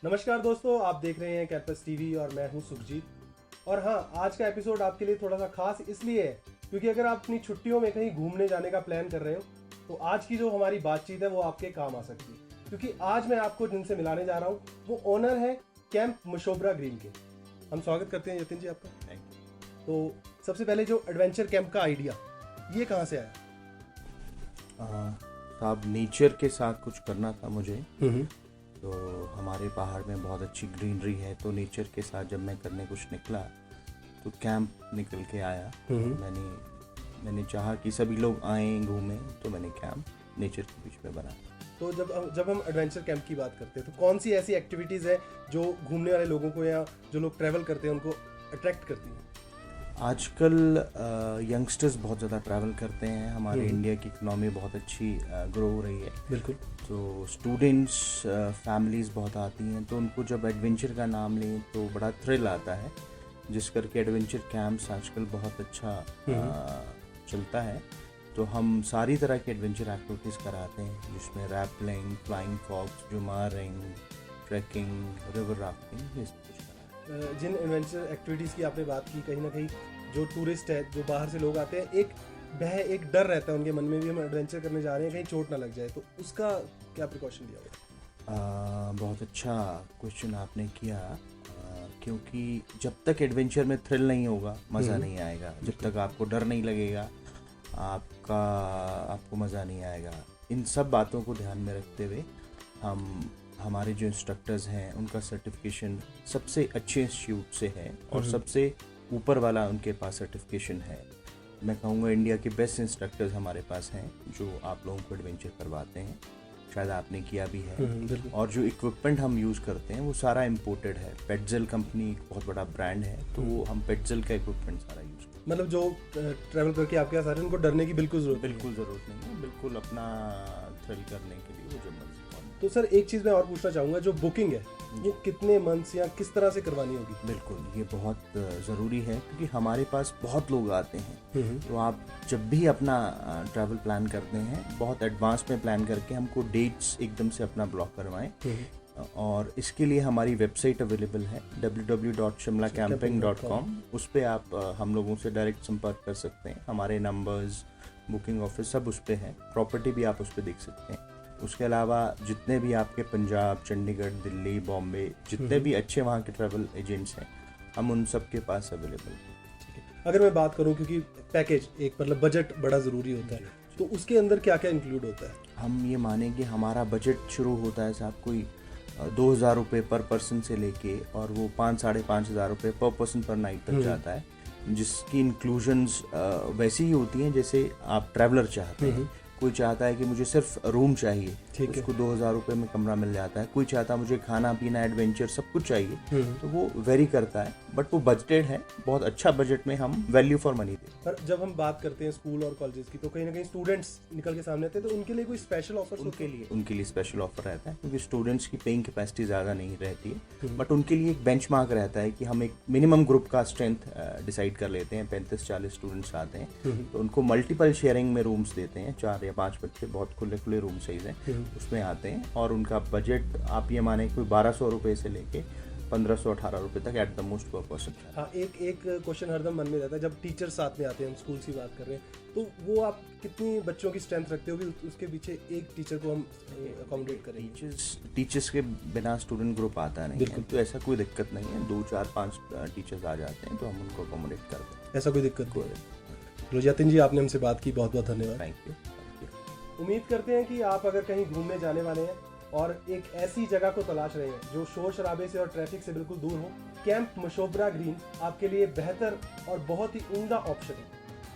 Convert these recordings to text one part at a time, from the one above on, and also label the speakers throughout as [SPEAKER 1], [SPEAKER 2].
[SPEAKER 1] नमस्कार दोस्तों, आप देख रहे हैं कैंपस टीवी और मैं हूं सुखजीत। और हाँ, आज का एपिसोड आपके लिए थोड़ा सा खास इसलिए है क्योंकि अगर आप अपनी छुट्टियों में कहीं घूमने जाने का प्लान कर रहे हो तो आज की जो हमारी बातचीत है वो आपके काम आ सकती है। क्योंकि आज मैं आपको जिनसे मिलाने जा रहा हूँ वो ओनर है कैंप मशोबरा ग्रीन के। हम स्वागत करते हैं यतिन जी आपका।
[SPEAKER 2] Thank you.
[SPEAKER 1] तो सबसे पहले जो एडवेंचर कैंप का आइडिया ये कहाँ से आया?
[SPEAKER 2] साहब, नेचर के साथ कुछ करना था मुझे। तो हमारे पहाड़ में बहुत अच्छी ग्रीनरी है, तो नेचर के साथ जब मैं करने कुछ निकला तो कैंप निकल के आया। मैंने चाहा कि सभी लोग आएँ घूमें, तो मैंने कैंप नेचर के बीच में बनाया।
[SPEAKER 1] तो जब हम एडवेंचर कैंप की बात करते हैं तो कौन सी ऐसी एक्टिविटीज़ है जो घूमने वाले लोगों को या जो लोग ट्रैवल करते हैं उनको अट्रैक्ट करती है?
[SPEAKER 2] आजकल यंगस्टर्स बहुत ज़्यादा ट्रैवल करते हैं। हमारे इंडिया की इकनॉमी बहुत अच्छी ग्रो हो रही है।
[SPEAKER 1] बिल्कुल।
[SPEAKER 2] तो स्टूडेंट्स, फैमिलीज़ बहुत आती हैं, तो उनको जब एडवेंचर का नाम लें तो बड़ा थ्रिल आता है, जिस करके एडवेंचर कैंप्स आजकल बहुत अच्छा चलता है। तो हम सारी तरह की एडवेंचर एक्टिविटीज़ कराते हैं, जिसमें rappelling, flying fox, jumaring, trekking, river rafting, ये सब कुछ कराते हैं।
[SPEAKER 1] जिन एडवेंचर एक्टिविटीज़ की आपने बात की, कहीं ना कहीं जो टूरिस्ट है, जो बाहर से लोग आते हैं, एक डर रहता है उनके मन में भी, हम एडवेंचर करने जा रहे हैं कहीं चोट ना लग जाए, तो उसका क्या प्रिकॉशन लिया हुआ?
[SPEAKER 2] बहुत अच्छा क्वेश्चन आपने किया, क्योंकि जब तक एडवेंचर में थ्रिल नहीं होगा मज़ा नहीं आएगा। जब तक आपको डर नहीं लगेगा आपको मज़ा नहीं आएगा। इन सब बातों को ध्यान में रखते हुए हमारे जो इंस्ट्रक्टर्स हैं उनका सर्टिफिकेशन सबसे अच्छे इंस्टीट्यूट से है और सबसे ऊपर वाला उनके पास सर्टिफिकेशन है। मैं कहूँगा इंडिया के बेस्ट इंस्ट्रक्टर्स हमारे पास हैं जो आप लोगों को एडवेंचर करवाते हैं। शायद आपने किया भी है। और जो इक्विपमेंट हम यूज़ करते हैं वो सारा इम्पोर्टेड है। पेट्जेल कंपनी एक बहुत बड़ा ब्रांड है, तो वो हम पेट्जेल का इक्विपमेंट सारा यूज़ करते हैं।
[SPEAKER 1] मतलब जो ट्रैवल करके आपके यहाँ सारे, उनको डरने की बिल्कुल ज़रूरत
[SPEAKER 2] नहीं है। बिल्कुल अपना थ्रिल करने के लिए वो जो मर्जी।
[SPEAKER 1] तो सर एक चीज़ मैं और पूछना चाहूँगा, जो बुकिंग है वो कितने मंथ्स या किस तरह से करवानी होगी?
[SPEAKER 2] बिल्कुल, ये बहुत ज़रूरी है क्योंकि हमारे पास बहुत लोग आते हैं। तो आप जब भी अपना ट्रैवल प्लान करते हैं बहुत एडवांस में प्लान करके हमको डेट्स एकदम से अपना ब्लॉक करवाएं। और इसके लिए हमारी वेबसाइट अवेलेबल है www.shimlacamping.com। उस पर आप हम लोगों से डायरेक्ट संपर्क कर सकते हैं। हमारे नंबर्स, बुकिंग ऑफिस सब उस पर है। प्रॉपर्टी भी आप उस पर देख सकते हैं। उसके अलावा जितने भी आपके पंजाब, चंडीगढ़, दिल्ली, बॉम्बे, जितने भी अच्छे वहाँ के ट्रैवल एजेंट्स हैं, हम उन सब के पास अवेलेबल हैं।
[SPEAKER 1] अगर मैं बात करूँ, क्योंकि पैकेज एक मतलब बजट बड़ा ज़रूरी होता है, तो उसके अंदर क्या क्या इंक्लूड होता है?
[SPEAKER 2] हम ये माने कि हमारा बजट शुरू होता है साहब कोई 2,000 रुपये पर पर्सन से लेके, और वो 5-5,500 रुपये पर पर्सन पर नाइट तक जाता है, जिसकी इंक्लूजन्स वैसी ही होती हैं जैसे आप ट्रैवलर चाहते हैं। कोई चाहता है कि मुझे सिर्फ रूम चाहिए, उसको 2,000 रुपये में कमरा मिल जाता है। कोई चाहता है मुझे खाना पीना, एडवेंचर सब कुछ चाहिए, तो वो वेरी करता है। बट वो बजटेड है, बहुत अच्छा बजट में हम वैल्यू फॉर मनी देते हैं।
[SPEAKER 1] पर जब हम बात करते हैं स्कूल और कॉलेजेस की, तो कहीं ना कहीं स्टूडेंट्स निकल के सामने आते हैं, तो उनके लिए कोई स्पेशल ऑफर?
[SPEAKER 2] उनके लिए स्पेशल ऑफर रहता है क्योंकि स्टूडेंट्स की पेइंग कैपेसिटी ज़्यादा नहीं रहती है। बट उनके लिए एक बेंचमार्क रहता है कि हम एक मिनिमम ग्रुप का स्ट्रेंथ डिसाइड कर लेते हैं। 35-40 स्टूडेंट्स आते हैं, तो उनको मल्टीपल शेयरिंग में रूम्स देते हैं। 4 या 5 बच्चे, बहुत खुले रूम साइज हैं, उसमें आते हैं। और उनका बजट आप ये माने कोई 1,200 रुपये से लेके 1,500-1,800 रुपये तक एट द मोस्ट पर पर्सन।
[SPEAKER 1] हाँ, एक क्वेश्चन हरदम मन में रहता है, जब टीचर्स साथ में आते हैं, हम स्कूल की बात कर रहे हैं, तो वो आप कितनी बच्चों की स्ट्रेंथ रखते हो कि उसके पीछे एक टीचर को हम अकोमोडेट करें?
[SPEAKER 2] टीचर्स के बिना स्टूडेंट ग्रुप आता नहीं है, तो ऐसा कोई दिक्कत नहीं है। 2, 4, 5 टीचर्स आ जाते हैं तो हम उनको अकोमोडेट करते हैं।
[SPEAKER 1] ऐसा कोई दिक्कत नहीं? चलो यतिन जी, आपने हमसे बात की, बहुत बहुत धन्यवाद।
[SPEAKER 2] Thank you.
[SPEAKER 1] उम्मीद करते हैं कि आप अगर कहीं घूमने जाने वाले हैं और एक ऐसी जगह को तलाश रहे हैं जो शोर शराबे से और ट्रैफिक से बिल्कुल दूर हो, कैंप मशोबरा ग्रीन आपके लिए बेहतर और बहुत ही उम्दा ऑप्शन है।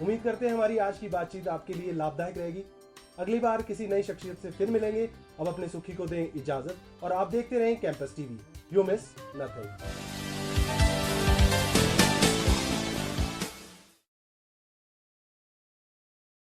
[SPEAKER 1] उम्मीद करते हैं हमारी आज की बातचीत आपके लिए लाभदायक रहेगी। अगली बार किसी नई शख्सियत से फिर मिलेंगे। अब अपने सुखी को दें इजाजत और आप देखते रहें campus TV. You miss nothing.